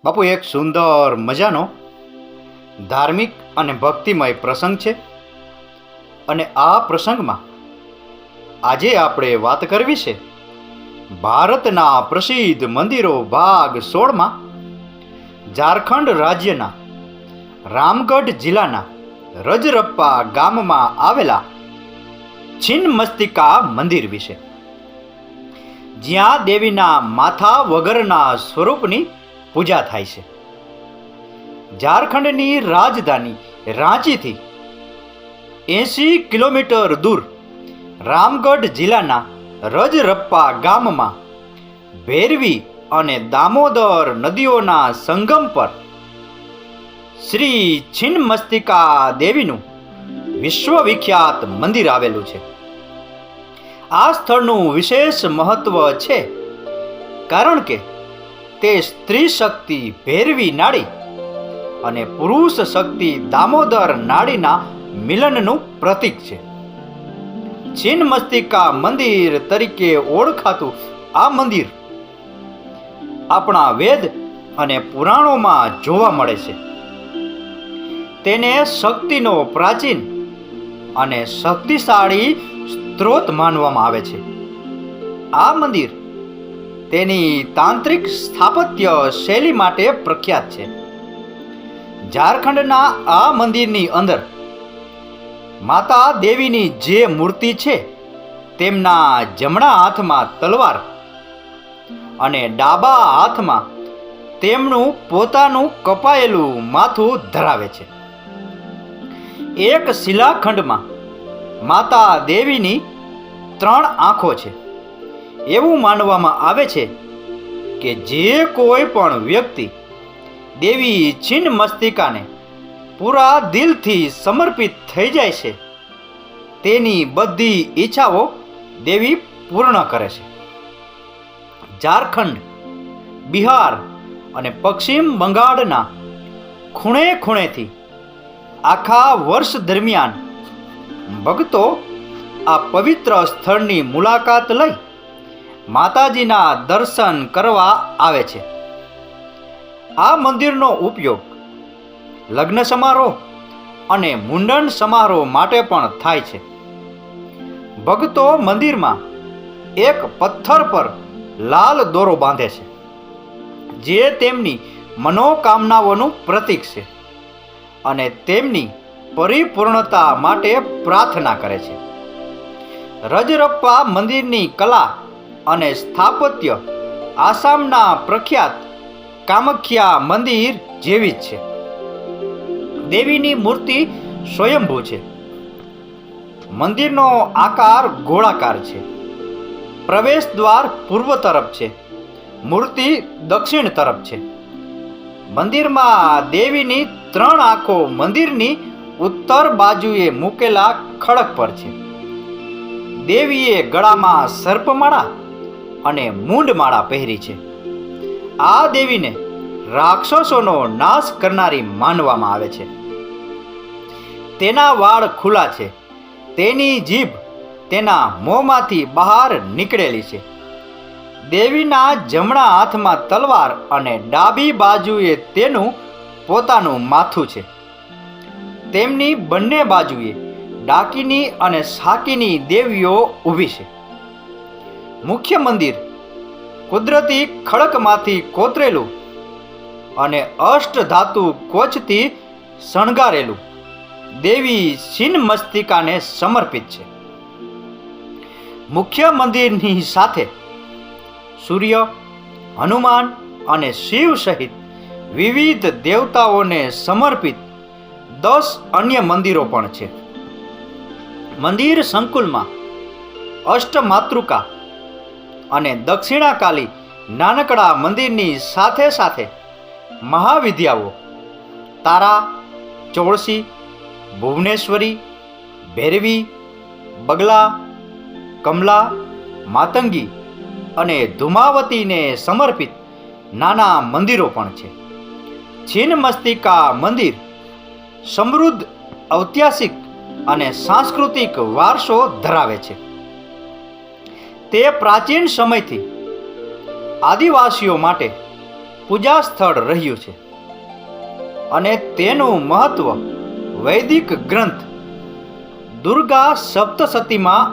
બાપુ, એક સુંદર મજાનો ધાર્મિક અને ભક્તિમય પ્રસંગ છે. અને આ પ્રસંગમાં આજે આપણે વાત કરવી છે ભારતના પ્રસિદ્ધ મંદિરો ભાગ 16માં ઝારખંડ રાજ્યના રામગઢ જિલ્લાના રજરપ્પા ગામમાં આવેલા છિન્નમસ્તિકા મંદિર વિશે, જ્યાં દેવીના માથા વગરના સ્વરૂપની પૂજા થાય છે. ઝારખંડની રાજધાની રાંચીથી 80 કિલોમીટર દૂર રામગઢ જિલ્લાના રજરપ્પા ગામમાં ભૈરવી અને દામોદર નદીઓના સંગમ પર શ્રી છિન્નમસ્તિકા દેવીનું વિશ્વવિખ્યાત મંદિર આવેલું છે. આ સ્થળનું વિશેષ મહત્વ છે કારણ કે તે સ્ત્રી શક્તિ ભૈરવી નાડી અને પુરુષ શક્તિ દામોદર નાડીના મિલનનું પ્રતીક છે. છિન્નમસ્તિકા મંદિર તરીકે ઓળખાતું આ મંદિર આપણા વેદ અને પુરાણોમાં જોવા મળે છે. તેને શક્તિનો પ્રાચીન અને શક્તિશાળી સ્ત્રોત માનવામાં આવે છે. આ મંદિર તેની તાંત્રિક સ્થાપત્ય શૈલી માટે પ્રખ્યાત છે. ઝારખંડના આ મંદિરની અંદર માતા દેવીની જે મૂર્તિ છે તેમના જમણા હાથમાં તલવાર અને ડાબા હાથમાં તેમનું પોતાનું કપાયેલું માથું ધરાવે છે. એક શિલાખંડમાં માતા દેવીની 3 આંખો છે. એવું માનવામાં આવે છે કે જે કોઈ પણ વ્યક્તિ દેવી છિન્નમસ્તિકાને પૂરા દિલથી સમર્પિત થઈ જાય છે, તેની બધી ઈચ્છાઓ દેવી પૂર્ણ કરે છે. ઝારખંડ, બિહાર અને પશ્ચિમ બંગાળના ખૂણે ખૂણેથી આખા વર્ષ દરમિયાન ભક્તો આ પવિત્ર સ્થળની મુલાકાત લઈ માતાજીના દર્શન કરવા આવે છે. આ મંદિરનો ઉપયોગ લગ્ન સમારોહ અને મુંડન સમારોહ માટે પણ થાય છે. ભક્તો મંદિરમાં એક પથ્થર પર લાલ દોરો બાંધે છે, જે તેમની મનોકામનાઓનું પ્રતીક છે અને તેમની પરિપૂર્ણતા માટે પ્રાર્થના કરે છે. રજરપ્પા મંદિરની કલા અને સ્થાપત્ય આસામના પ્રખ્યાત કામાખ્યા મંદિર જેવી જ છે. દેવીની મૂર્તિ સ્વયંભૂ છે. મંદિરનો આકાર ગોળાકાર છે. પ્રવેશ દ્વાર પૂર્વ તરફ છે, મૂર્તિ દક્ષિણ તરફ છે. મંદિરમાં દેવીની 3 આંખો મંદિરની ઉત્તર બાજુએ મૂકેલા ખડક પર છે. દેવીએ ગળામાં સર્પમાળા અને મૂંડમાળા પહેરી છે. આ દેવીને રાક્ષસોનો નાશ કરનારી માનવામાં આવે છે. તેના વાળ ખુલ્લા છે. તેની જીભ તેના મોંમાંથી બહાર નીકળેલી છે. દેવીના જમણા હાથમાં તલવાર અને ડાબી બાજુએ તેનું પોતાનું માથું છે. તેમની બંને બાજુએ ડાકીની અને શાકીની દેવીઓ ઊભી છે. મુખ્ય મંદિર કુદરતી ખડકમાંથી કોતરેલું અને અષ્ટધાતુ કોચથી શણગારેલું દેવી છિન્નમસ્તિકાને સમર્પિત છે. મુખ્ય મંદિરની સાથે સૂર્ય, હનુમાન અને શિવ સહિત વિવિધ દેવતાઓને સમર્પિત 10 અન્ય મંદિરો પણ છે. મંદિર સંકુલમાં અષ્ટમાતૃકા અને દક્ષિણાકાલી નાનકડા મંદિરની સાથે સાથે મહાવિદ્યાઓ તારા, ચોળસી, ભુવનેશ્વરી, ભૈરવી, બગલા, કમલા, માતંગી અને ધુમાવતીને સમર્પિત નાના મંદિરો પણ છે. છિન્નમસ્તિકા મંદિર સમૃદ્ધ ઐતિહાસિક અને સાંસ્કૃતિક વારસો ધરાવે છે. તે પ્રાચીન સમયથી આદિવાસીઓ માટે પૂજા સ્થળ રહ્યું છે અને તેનું મહત્વ વૈદિક ગ્રંથ દુર્ગા સપ્તસતીમાં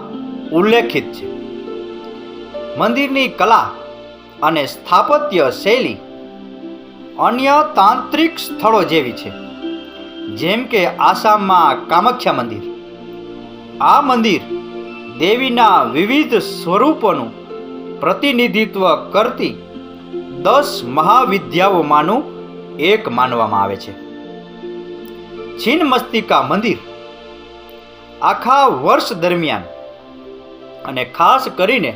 ઉલ્લેખિત છે. મંદિરની કલા અને સ્થાપત્ય શૈલી અન્ય તાંત્રિક સ્થળો જેવી છે, જેમ કે આસામમાં કામાખ્યા મંદિર. આ મંદિર દેવીના વિવિધ સ્વરૂપોનું પ્રતિનિધિત્વ કરતી 10 મહાવિદ્યાઓમાંનું એક માનવામાં આવે છે. છીન્નમસ્તિકા મંદિર આખા વર્ષ દરમિયાન અને ખાસ કરીને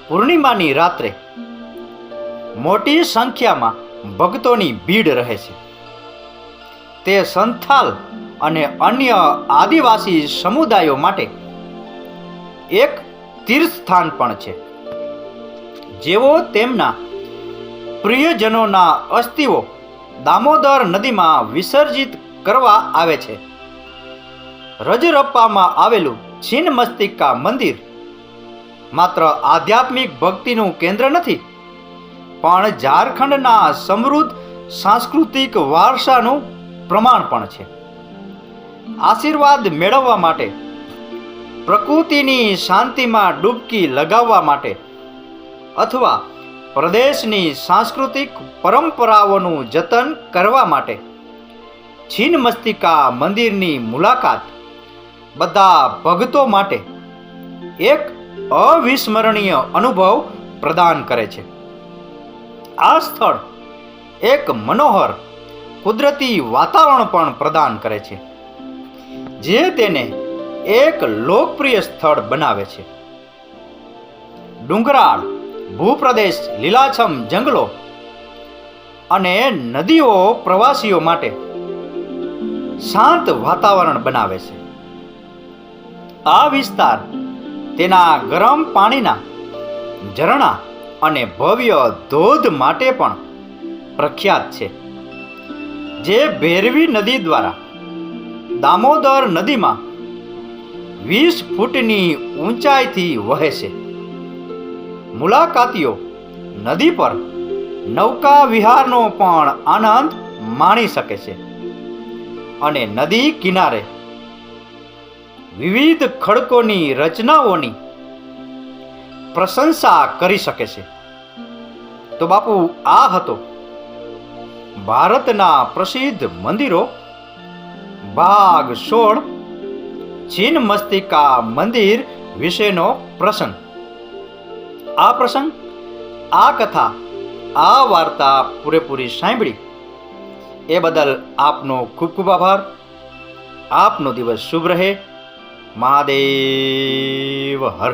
પૂર્ણિમાની રાત્રે મોટી સંખ્યામાં ભક્તોની ભીડ રહે છે. તે સંથાલ અને અન્ય આદિવાસી સમુદાયો માટે એક તીર્થસ્થાન પણ છે, જેઓ તેમના પ્રિયજનોના અસ્થિઓ દામોદર નદીમાં વિસર્જિત કરવા આવે છે. રજરપ્પામાં આવેલું છીન્નમસ્તિકા મંદિર માત્ર આધ્યાત્મિક ભક્તિનું કેન્દ્ર નથી, પણ ઝારખંડના સમૃદ્ધ સાંસ્કૃતિક વારસાનું પ્રમાણ પણ છે. આશીર્વાદ મેળવવા માટે, પ્રકૃતિની શાંતિમાં ડૂબકી લગાવવા માટે અથવા પ્રદેશની સાંસ્કૃતિક પરંપરાઓનું જતન કરવા માટે છીન્નમસ્તિકા મંદિરની મુલાકાત બધા ભક્તો માટે એક અવિસ્મરણીય અનુભવ પ્રદાન કરે છે. આ સ્થળ એક મનોહર કુદરતી વાતાવરણ પણ પ્રદાન કરે છે, જે તેને એક લોકપ્રિય સ્થળ બનાવે છે. ડુંગરાળ ભૂપ્રદેશ, લીલાછમ જંગલો અને નદીઓ પ્રવાસીઓ માટે શાંત વાતાવરણ બનાવે છે. આ વિસ્તાર તેના ગરમ પાણીના ઝરણા અને ભવ્ય ધોધ માટે પણ પ્રખ્યાત છે, જે ભૈરવી નદી દ્વારા દામોદર નદીમાં 20 ફૂટની ઊંચાઈથી વહે છે. મુલાકાતીઓ નદી પર નૌકા વિહારનો પણ આનંદ માણી શકે છે અને નદી કિનારે વિવિધ ખડકોની રચનાઓની પ્રશંસા કરી શકે છે. તો બાપુ, આ હતો ભારતના પ્રસિદ્ધ મંદિરો ભાગ 16 છીન્નમસ્તિકા મંદિર વિશેનો પ્રસંગ. આ પ્રસંગ, આ કથા, આ વાર્તા પૂરેપૂરી સાંભળી એ બદલ આપનો ખૂબ ખૂબ આભાર. આપનો દિવસ શુભ રહે. મહાદેવ હર.